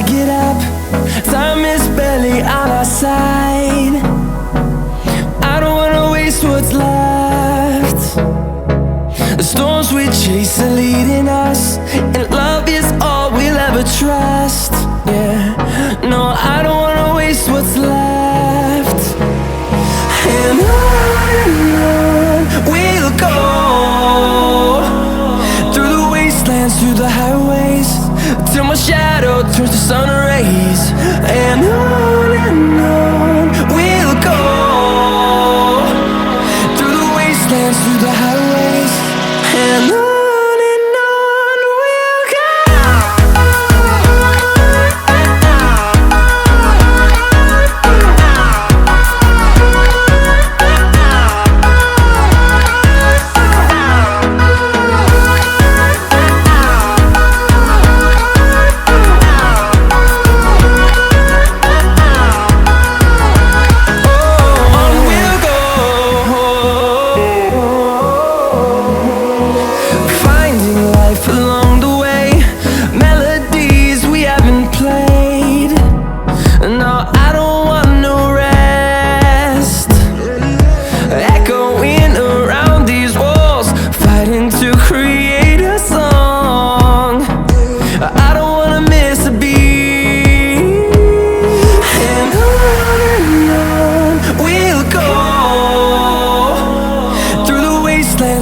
get up. Time is barely on our side. I don't wanna waste what's left. The storms we chase are leading us, and love is all we'll ever trust. Yeah, no, I don't wanna waste what's left. And on we'll go, through the wastelands, through the highways, till my shadow turns to sun rays. And on we'll go, through the wastelands, through the highways, and on.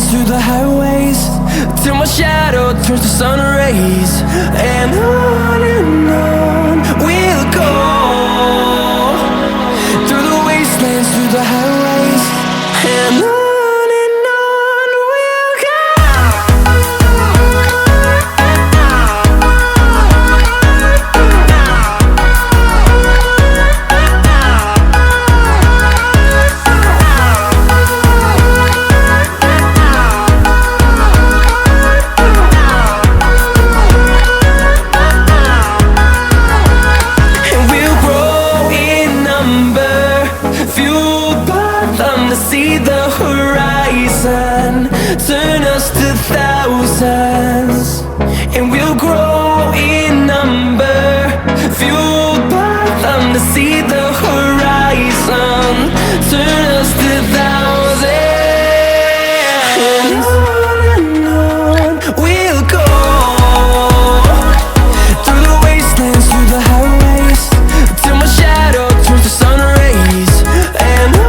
Through the highways, till my shadow turns to sun rays. And on we'll go, through the wastelands, through the highways, and on. See the horizon turn us to thousands, and we'll grow in number, fueled by them to see the horizon turn us to thousands. And on we'll go, through the wastelands, through the highways, till my shadow turns to sun rays. And on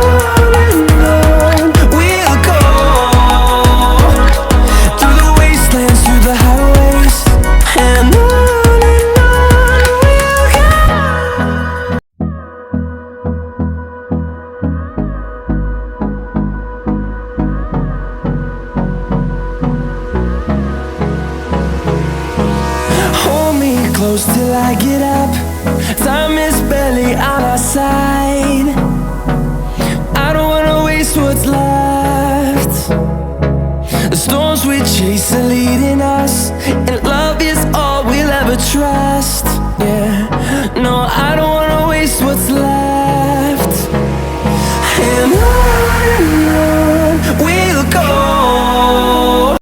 close till I get up. Time is barely on our side. I don't wanna waste what's left. The storms we chase are leading us,